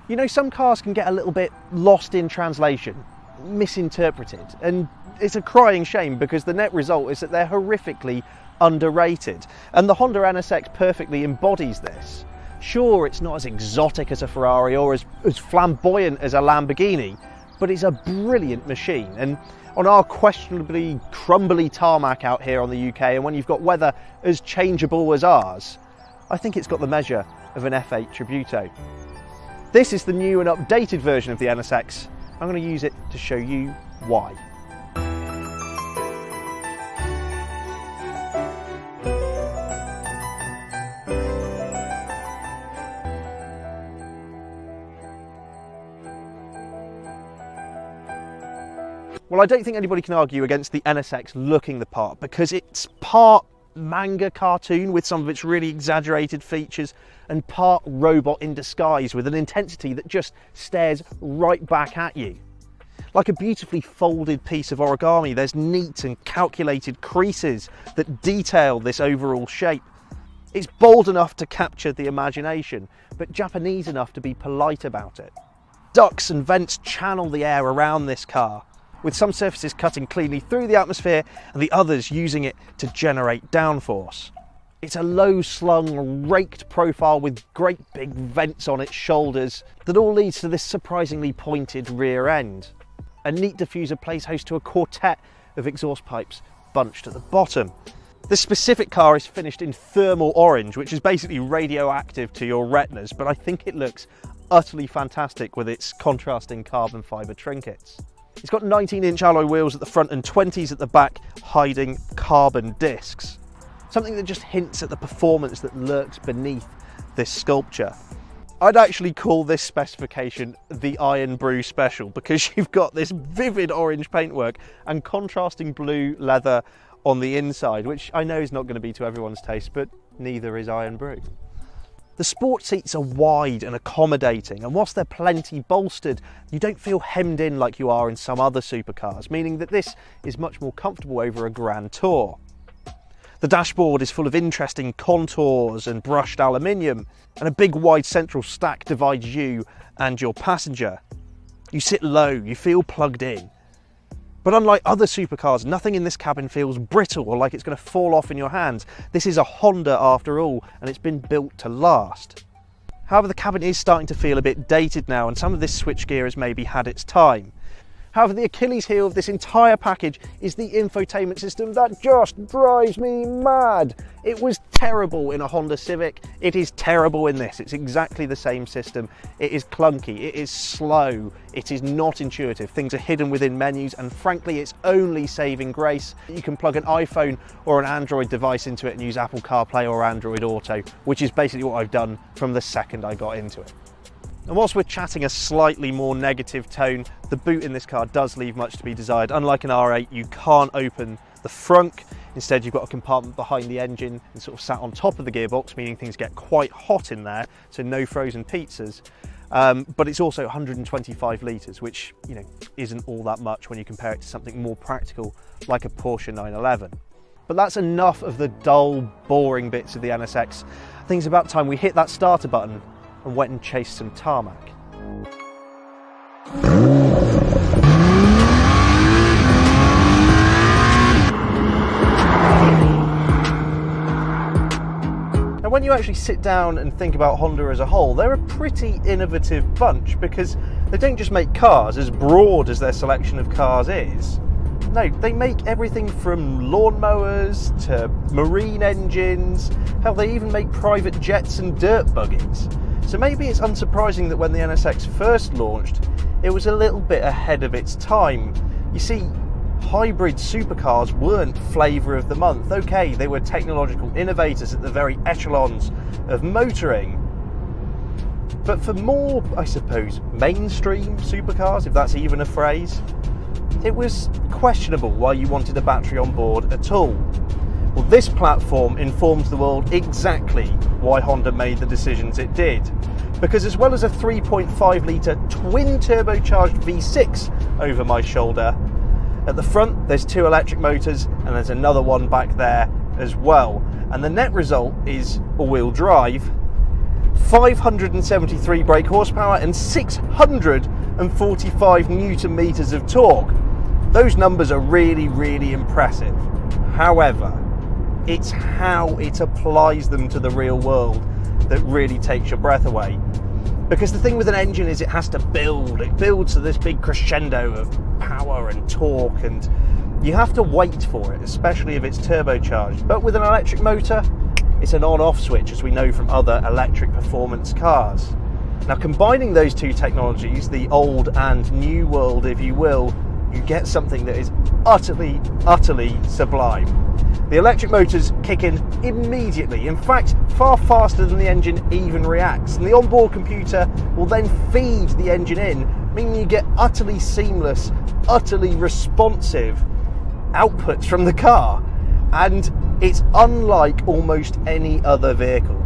You know, some cars can get a little bit lost in translation, misinterpreted, and it's a crying shame because the net result is that they're horrifically underrated. And the Honda NSX perfectly embodies this. Sure, it's not as exotic as a Ferrari or as flamboyant as a Lamborghini, but it's a brilliant machine. And on our questionably crumbly tarmac out here on the UK, and when you've got weather as changeable as ours, I think it's got the measure of an F8 Tributo. This is the new and updated version of the NSX. I'm going to use it to show you why. Well, I don't think anybody can argue against the NSX looking the part because it's part manga cartoon with some of its really exaggerated features and part robot in disguise with an intensity that just stares right back at you. Like a beautifully folded piece of origami, there's neat and calculated creases that detail this overall shape. It's bold enough to capture the imagination, but Japanese enough to be polite about it. Ducts and vents channel the air around this car, with some surfaces cutting cleanly through the atmosphere and the others using it to generate downforce. It's a low-slung, raked profile with great big vents on its shoulders that all leads to this surprisingly pointed rear end. A neat diffuser plays host to a quartet of exhaust pipes bunched at the bottom. This specific car is finished in thermal orange, which is basically radioactive to your retinas, but I think it looks utterly fantastic with its contrasting carbon fibre trinkets. It's got 19-inch alloy wheels at the front and 20s at the back, hiding carbon discs. Something that just hints at the performance that lurks beneath this sculpture. I'd actually call this specification the Iron Brew Special because you've got this vivid orange paintwork and contrasting blue leather on the inside, which I know is not going to be to everyone's taste, but neither is Iron Brew. The sport seats are wide and accommodating, and whilst they're plenty bolstered, you don't feel hemmed in like you are in some other supercars, meaning that this is much more comfortable over a grand tour. The dashboard is full of interesting contours and brushed aluminium, and a big wide central stack divides you and your passenger. You sit low, you feel plugged in. But unlike other supercars, nothing in this cabin feels brittle or like it's going to fall off in your hands. This is a Honda after all, and it's been built to last. However, the cabin is starting to feel a bit dated now, and some of this switchgear has maybe had its time. However, the Achilles heel of this entire package is the infotainment system that just drives me mad. It was terrible in a Honda Civic. It is terrible in this. It's exactly the same system. It is clunky. It is slow. It is not intuitive. Things are hidden within menus, and frankly, its only saving grace, you can plug an iPhone or an Android device into it and use Apple CarPlay or Android Auto, which is basically what I've done from the second I got into it. And whilst we're chatting a slightly more negative tone, the boot in this car does leave much to be desired. Unlike an R8, you can't open the frunk. Instead, you've got a compartment behind the engine and sort of sat on top of the gearbox, meaning things get quite hot in there, so no frozen pizzas. But it's also 125 litres, which, you know, isn't all that much when you compare it to something more practical like a Porsche 911. But that's enough of the dull, boring bits of the NSX. I think it's about time we hit that starter button and went and chased some tarmac. Now, when you actually sit down and think about Honda as a whole, they're a pretty innovative bunch because they don't just make cars as broad as their selection of cars is. No, they make everything from lawnmowers to marine engines. Hell, they even make private jets and dirt buggies. So maybe it's unsurprising that when the NSX first launched, it was a little bit ahead of its time. You see, hybrid supercars weren't flavour of the month. Okay, they were technological innovators at the very echelons of motoring. But for more, I suppose, mainstream supercars, if that's even a phrase, it was questionable why you wanted a battery on board at all. Well, this platform informs the world exactly why Honda made the decisions it did. Because as well as a 3.5 litre twin turbocharged V6 over my shoulder, at the front there's two electric motors and there's another one back there as well. And the net result is all-wheel drive 573 brake horsepower and 645 newton meters of torque. Those numbers are really, really impressive. However, it's how it applies them to the real world that really takes your breath away. Because the thing with an engine is it has to build. It builds to this big crescendo of power and torque, and you have to wait for it, especially if it's turbocharged. But with an electric motor, it's an on-off switch, as we know from other electric performance cars. Now, combining those two technologies, the old and new world, if you will, you get something that is utterly, utterly sublime. The electric motors kick in immediately, in fact far faster than the engine even reacts, and the onboard computer will then feed the engine in, meaning you get utterly seamless, utterly responsive outputs from the car, and it's unlike almost any other vehicle.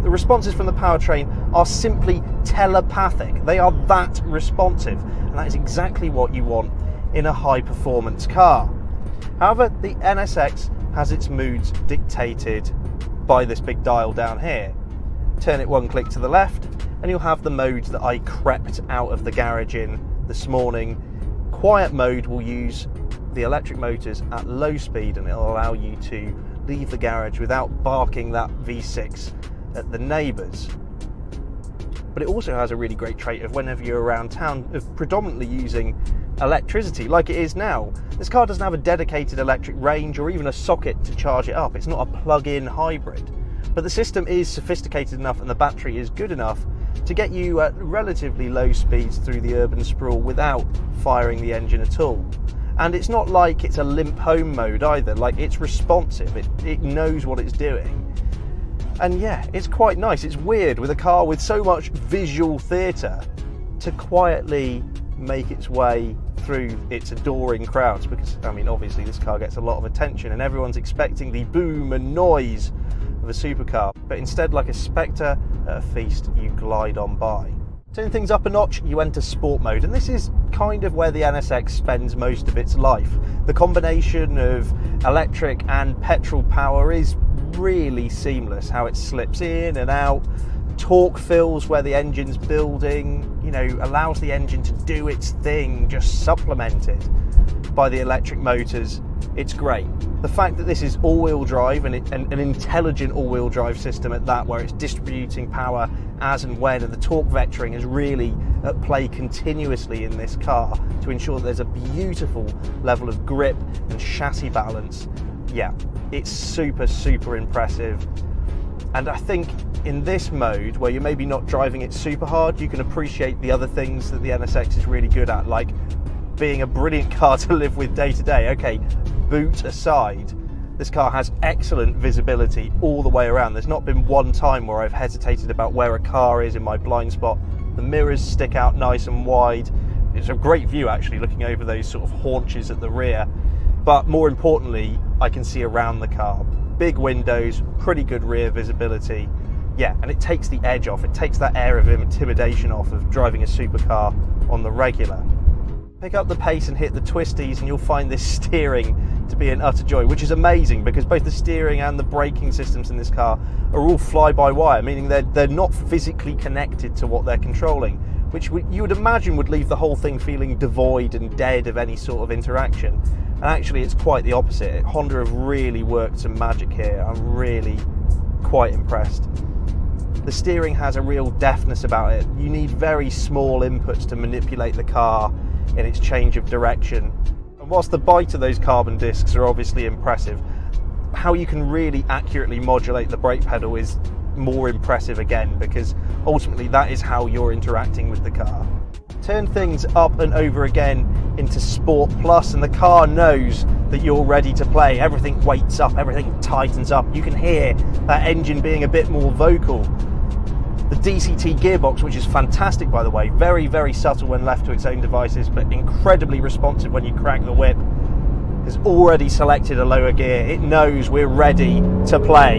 The responses from the powertrain are simply telepathic. They are that responsive, and that is exactly what you want in a high performance car. However, the NSX has its moods dictated by this big dial down here. Turn it one click to the left and you'll have the modes that I crept out of the garage in this morning. Quiet mode will use the electric motors at low speed, and it'll allow you to leave the garage without barking that V6 at the neighbours. But it also has a really great trait of, whenever you're around town, of predominantly using electricity like it is now. This car doesn't have a dedicated electric range or even a socket to charge it up. It's not a plug-in hybrid, but the system is sophisticated enough and the battery is good enough to get you at relatively low speeds through the urban sprawl without firing the engine at all. And it's not like it's a limp home mode either. Like, it's responsive, it knows what it's doing. And yeah, it's quite nice. It's weird with a car with so much visual theatre to quietly make its way through its adoring crowds, because, I mean, obviously this car gets a lot of attention and everyone's expecting the boom and noise of a supercar, but instead, like a spectre at a feast, you glide on by. Turn things up a notch, you enter sport mode, and this is kind of where the NSX spends most of its life. The combination of electric and petrol power is really seamless, how it slips in and out. Torque fills where the engine's building, you know, allows the engine to do its thing, just supplemented by the electric motors. It's great. The fact that this is all-wheel drive, and an intelligent all-wheel drive system at that, where it's distributing power as and when, and the torque vectoring is really at play continuously in this car to ensure that there's a beautiful level of grip and chassis balance. Yeah, it's super, super impressive. And I think in this mode, where you're maybe not driving it super hard, you can appreciate the other things that the NSX is really good at, like being a brilliant car to live with day to day. Okay, boot aside, this car has excellent visibility all the way around. There's not been one time where I've hesitated about where a car is in my blind spot. The mirrors stick out nice and wide. It's a great view, actually, looking over those sort of haunches at the rear. But more importantly, I can see around the car. Big windows, pretty good rear visibility. Yeah, and it takes the edge off. It takes that air of intimidation off of driving a supercar on the regular. Pick up the pace and hit the twisties and you'll find this steering to be an utter joy, which is amazing because both the steering and the braking systems in this car are all fly-by-wire, meaning they're not physically connected to what they're controlling, which you would imagine would leave the whole thing feeling devoid and dead of any sort of interaction. And actually it's quite the opposite. Honda have really worked some magic here. I'm really quite impressed. The steering has a real deftness about it. You need very small inputs to manipulate the car in its change of direction. And whilst the bite of those carbon discs are obviously impressive, how you can really accurately modulate the brake pedal is more impressive again, because ultimately that is how you're interacting with the car. Turn things up and over again into Sport Plus and the car knows that you're ready to play. Everything weights up, everything tightens up. You can hear that engine being a bit more vocal. The DCT gearbox, which is fantastic by the way, very, very subtle when left to its own devices, but incredibly responsive when you crack the whip, has already selected a lower gear. It knows we're ready to play.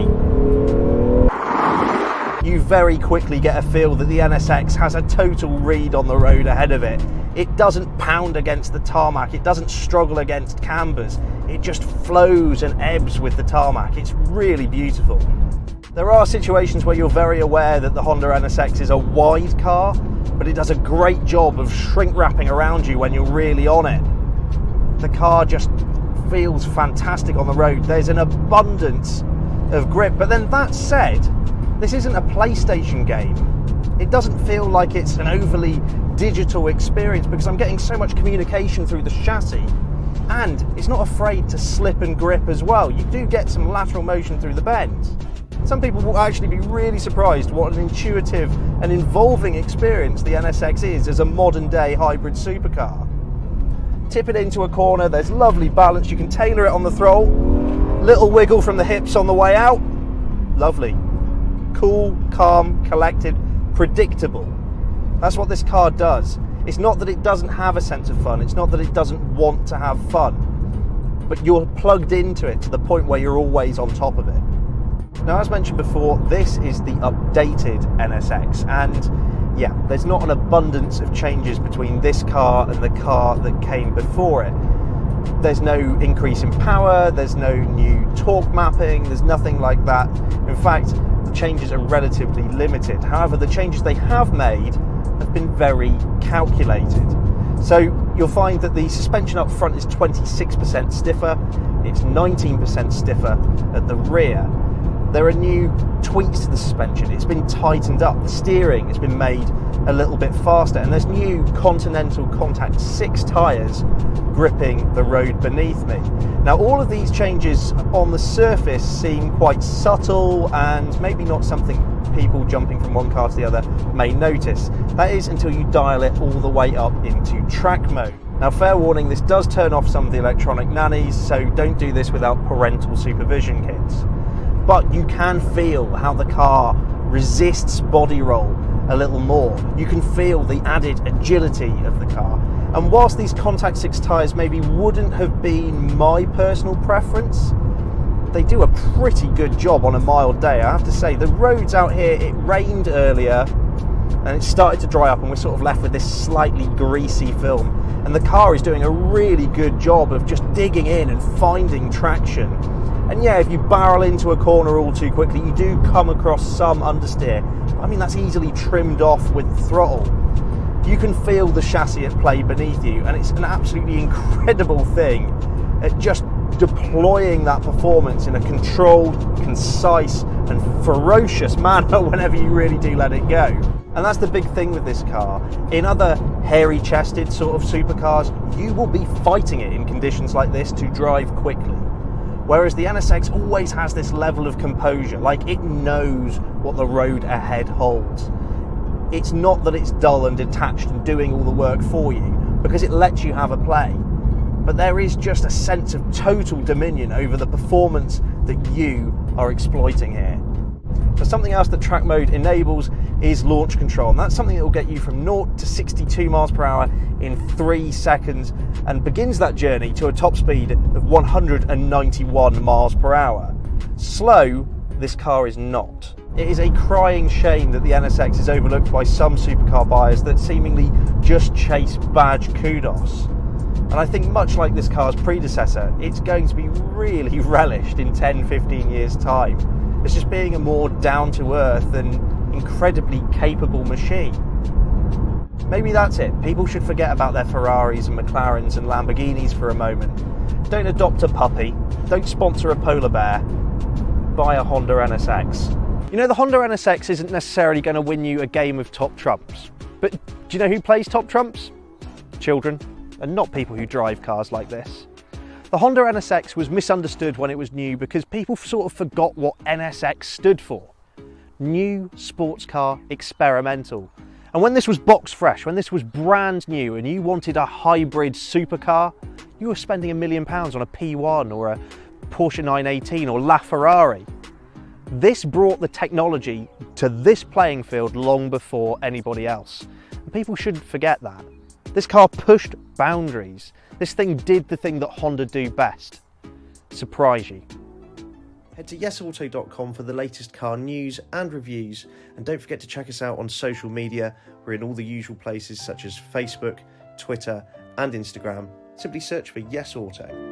You very quickly get a feel that the NSX has a total read on the road ahead of it. It doesn't pound against the tarmac, it doesn't struggle against cambers, it just flows and ebbs with the tarmac. It's really beautiful. There are situations where you're very aware that the Honda NSX is a wide car, but it does a great job of shrink wrapping around you when you're really on it. The car just feels fantastic on the road. There's an abundance of grip, but then that said, this isn't a PlayStation game. It doesn't feel like it's an overly digital experience because I'm getting so much communication through the chassis, and it's not afraid to slip and grip as well. You do get some lateral motion through the bends. Some people will actually be really surprised what an intuitive and involving experience the NSX is as a modern day hybrid supercar. Tip it into a corner, there's lovely balance, you can tailor it on the throttle, little wiggle from the hips on the way out, lovely. Cool, calm, collected, predictable. That's what this car does. It's not that it doesn't have a sense of fun, it's not that it doesn't want to have fun, but you're plugged into it to the point where you're always on top of it. Now, as mentioned before, this is the updated NSX, and yeah, there's not an abundance of changes between this car and the car that came before it. There's no increase in power, there's no new torque mapping, there's nothing like that. In fact, the changes are relatively limited. However, the changes they have made have been very calculated. So you'll find that the suspension up front is 26% stiffer, it's 19% stiffer at the rear. There are new tweaks to the suspension, it's been tightened up, the steering has been made a little bit faster, and there's new Continental Contact 6 tyres gripping the road beneath me. Now, all of these changes on the surface seem quite subtle and maybe not something people jumping from one car to the other may notice. That is until you dial it all the way up into track mode. Now, fair warning, this does turn off some of the electronic nannies, so don't do this without parental supervision kits. But you can feel how the car resists body roll a little more. You can feel the added agility of the car. And whilst these Contact 6 tyres maybe wouldn't have been my personal preference, they do a pretty good job on a mild day. I have to say, the roads out here, it rained earlier and it started to dry up and we're sort of left with this slightly greasy film. And the car is doing a really good job of just digging in and finding traction. And yeah, if you barrel into a corner all too quickly, you do come across some understeer. I mean, that's easily trimmed off with the throttle. You can feel the chassis at play beneath you, and it's an absolutely incredible thing at just deploying that performance in a controlled, concise, and ferocious manner whenever you really do let it go. And that's the big thing with this car. In other hairy-chested sort of supercars, you will be fighting it in conditions like this to drive quickly. Whereas the NSX always has this level of composure, like it knows what the road ahead holds. It's not that it's dull and detached and doing all the work for you, because it lets you have a play. But there is just a sense of total dominion over the performance that you are exploiting here. So something else that track mode enables is launch control, and that's something that will get you from 0 to 62 miles per hour in 3 seconds and begins that journey to a top speed of 191 miles per hour. Slow, this car is not. It is a crying shame that the NSX is overlooked by some supercar buyers that seemingly just chase badge kudos. And I think much like this car's predecessor, it's going to be really relished in 10-15 years' time. It's just being a more down-to-earth and incredibly capable machine. Maybe that's it. People should forget about their Ferraris and McLarens and Lamborghinis for a moment. Don't adopt a puppy. Don't sponsor a polar bear. Buy a Honda NSX. You know, the Honda NSX isn't necessarily going to win you a game of top trumps. But do you know who plays top trumps? Children, and not people who drive cars like this. The Honda NSX was misunderstood when it was new because people sort of forgot what NSX stood for. New Sports Car Experimental. And when this was box fresh, when this was brand new and you wanted a hybrid supercar, you were spending £1 million on a P1 or a Porsche 918 or LaFerrari. This brought the technology to this playing field long before anybody else. And people shouldn't forget that. This car pushed boundaries. This thing did the thing that Honda do best. Surprise you. Head to yesauto.com for the latest car news and reviews, and don't forget to check us out on social media. We're in all the usual places such as Facebook, Twitter and Instagram. Simply search for Yes Auto.